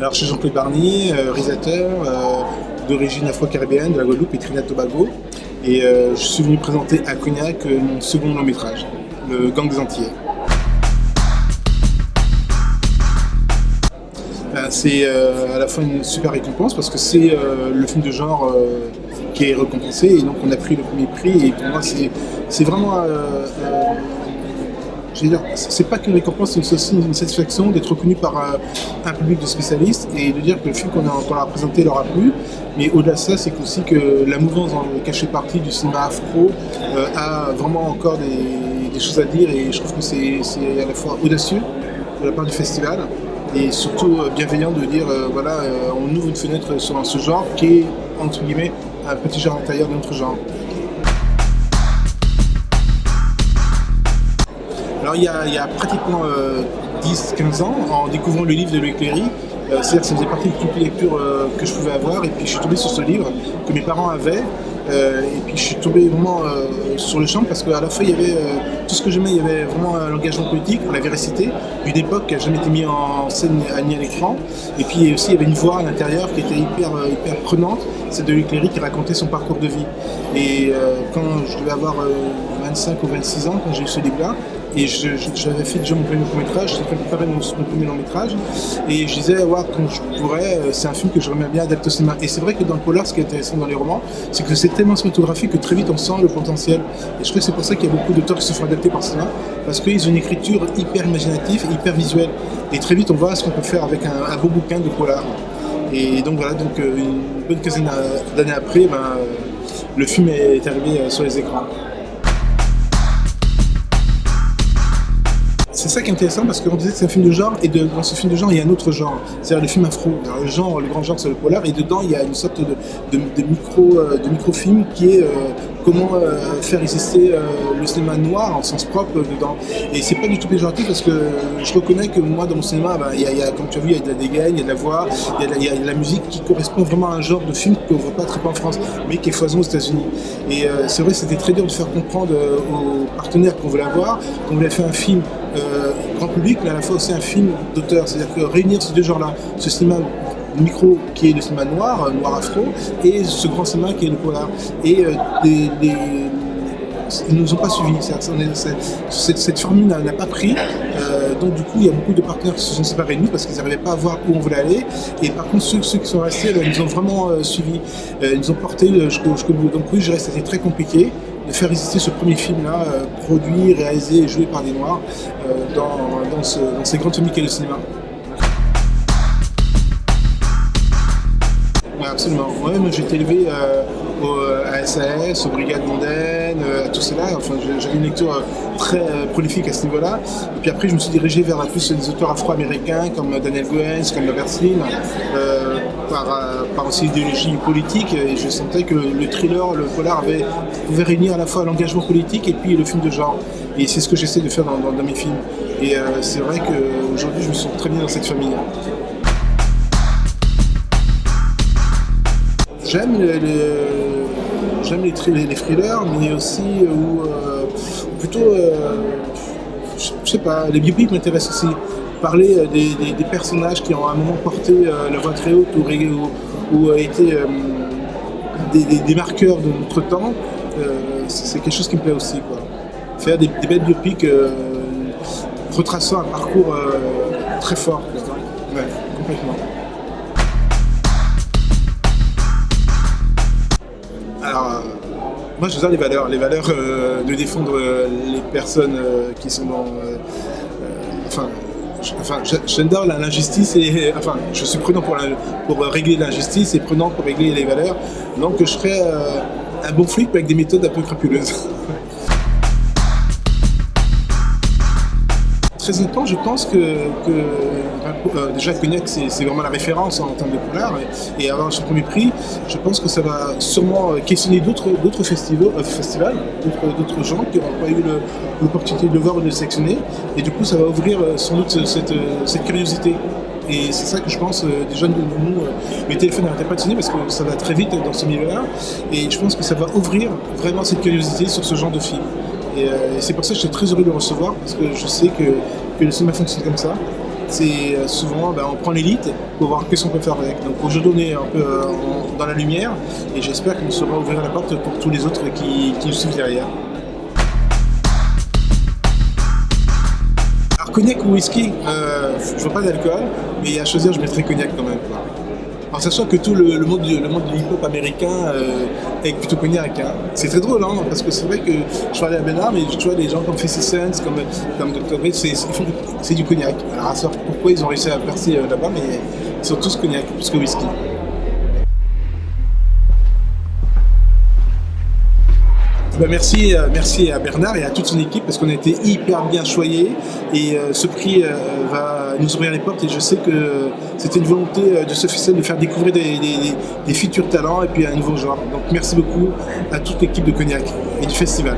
Alors, je suis Jean-Claude Barny, réalisateur d'origine afro-caribéenne de la Guadeloupe et Trinidad Tobago. Et je suis venu présenter à Cognac mon second long métrage, Le Gang des Antillais. C'est à la fois une super récompense parce que c'est le film de genre qui est récompensé et donc on a pris le premier prix et pour moi c'est vraiment je veux dire, c'est pas qu'une récompense, c'est aussi une satisfaction d'être reconnu par un public de spécialistes et de dire que le film qu'on a présenté leur a plu. Mais au-delà de ça, c'est aussi que la mouvance dans le cachet partie du cinéma afro a vraiment encore des choses à dire et je trouve que c'est à la fois audacieux de la part du festival et surtout bienveillant de dire voilà, on ouvre une fenêtre sur ce genre qui est entre guillemets un petit genre intérieur de notre genre. Alors il y a pratiquement 10-15 ans, en découvrant le livre de Loïc Léry, c'est-à-dire que ça faisait partie de toutes les lectures que je pouvais avoir et puis je suis tombé sur ce livre que mes parents avaient et puis je suis tombé vraiment sur le champ parce qu'à la fois il y avait tout ce que j'aimais, il y avait vraiment l'engagement politique, la véracité d'une époque qui n'a jamais été mise en scène ni à l'écran et puis aussi il y avait une voix à l'intérieur qui était hyper prenante, c'est de Loïc Léry qui racontait son parcours de vie et quand je devais avoir 25 ou 26 ans quand j'ai eu ce livre-là, et j'avais fait déjà mon premier court-métrage, j'avais préparé mon premier long-métrage, et je disais, ouais, quand je pourrais, c'est un film que j'aimerais bien adapter au cinéma. Et c'est vrai que dans le polar, ce qui est intéressant dans les romans, c'est que c'est tellement cinématographique que très vite on sent le potentiel. Et je trouve que c'est pour ça qu'il y a beaucoup d'auteurs qui se font adapter par le cinéma, parce qu'ils ont une écriture hyper imaginative et hyper visuelle. Et très vite on voit ce qu'on peut faire avec un beau bouquin de polar. Et donc voilà, donc une bonne quinzaine d'années après, le film est arrivé sur les écrans. C'est ça qui est intéressant parce qu'on disait que c'est un film de genre et dans ce film de genre il y a un autre genre, c'est-à-dire le film afro. Alors, le grand genre c'est le polar et dedans il y a une sorte de micro-film qui est comment faire exister le cinéma noir en sens propre dedans. Et c'est pas du tout péjoratif parce que je reconnais que moi dans mon cinéma, il y a, comme tu as vu, il y a de la dégaine, il y a de la voix, il y a de la musique qui correspond vraiment à un genre de film qu'on ne voit pas très peu en France, mais qui est foison aux États-Unis. Et c'est vrai que c'était très dur de faire comprendre aux partenaires qu'on voulait avoir, qu'on voulait faire un film grand public, mais à la fois aussi un film d'auteur. C'est-à-dire que réunir ces deux genres-là, ce cinéma micro qui est le cinéma noir afro, et ce grand cinéma qui est le polar. Et ils ne nous ont pas suivis. Cette formule n'a pas pris. Donc du coup, il y a beaucoup de partenaires qui se sont séparés de nous parce qu'ils n'arrivaient pas à voir où on voulait aller. Et par contre, ceux qui sont restés, ils nous ont vraiment suivis. Ils nous ont porté jusqu'au bout. Donc oui, je dirais que c'était très compliqué de faire exister ce premier film-là, produit, réalisé et joué par des Noirs dans ces grandes familles qu'est le cinéma. Ouais, absolument. Moi-même, j'ai été élevé à SAS, aux Brigades mondaines, à tout cela. Enfin, j'avais une lecture très prolifique à ce niveau-là. Et puis après, je me suis dirigé vers plus des auteurs afro-américains comme Daniel Goenz, comme Berslin, par aussi idéologie politique. Et je sentais que le thriller, le polar pouvait réunir à la fois l'engagement politique et puis le film de genre. Et c'est ce que j'essaie de faire dans mes films. Et c'est vrai qu'aujourd'hui, je me sens très bien dans cette famille. J'aime les thrillers, mais aussi plutôt, je sais pas, les biopics m'intéressent aussi. Parler des personnages qui ont à un moment porté la voix très haute ou été des marqueurs de notre temps, c'est quelque chose qui me plaît aussi, quoi. Faire des belles biopics retraçant un parcours très fort, quoi. Ouais, complètement. Alors, moi je veux les valeurs de défendre les personnes qui sont dans... j'adore l'injustice et... Enfin, je suis prenant pour régler l'injustice et prenant pour régler les valeurs. Donc je serais un bon flic avec des méthodes un peu crapuleuses. Très honnêtement, je pense que déjà Cognac c'est vraiment la référence en termes de polar et avoir ce premier prix, je pense que ça va sûrement questionner d'autres festivals, d'autres gens qui n'auront pas eu l'opportunité de le voir ou de le sélectionner et du coup ça va ouvrir sans doute cette curiosité. Et c'est ça que je pense, des jeunes de nous, mes téléphones n'arrêtent pas de sonner parce que ça va très vite dans ce milieu-là et je pense que ça va ouvrir vraiment cette curiosité sur ce genre de film. Et c'est pour ça que je suis très heureux de le recevoir, parce que je sais que le cinéma fonctionne comme ça. c'est souvent on prend l'élite pour voir qu'est-ce qu'on peut faire avec. Donc aujourd'hui on est un peu dans la lumière et j'espère qu'on saura ouvrir la porte pour tous les autres qui nous suivent derrière. Alors cognac ou whisky, je ne veux pas d'alcool, mais à choisir je mettrais cognac quand même, quoi. Alors sachant que tout le monde du hip-hop américain est plutôt cognac. Hein. C'est très drôle, hein, parce que c'est vrai que je parlais à Bernard, mais tu vois, des gens comme 50 Cent, comme Dr. Dre, c'est du cognac. Alors à savoir pourquoi ils ont réussi à percer là-bas, mais ils sont tous cognac, plus que whisky. Merci à Bernard et à toute son équipe parce qu'on a été hyper bien choyés et ce prix va nous ouvrir les portes et je sais que c'était une volonté de ce festival de faire découvrir des futurs talents et puis un nouveau genre. Donc merci beaucoup à toute l'équipe de Cognac et du festival.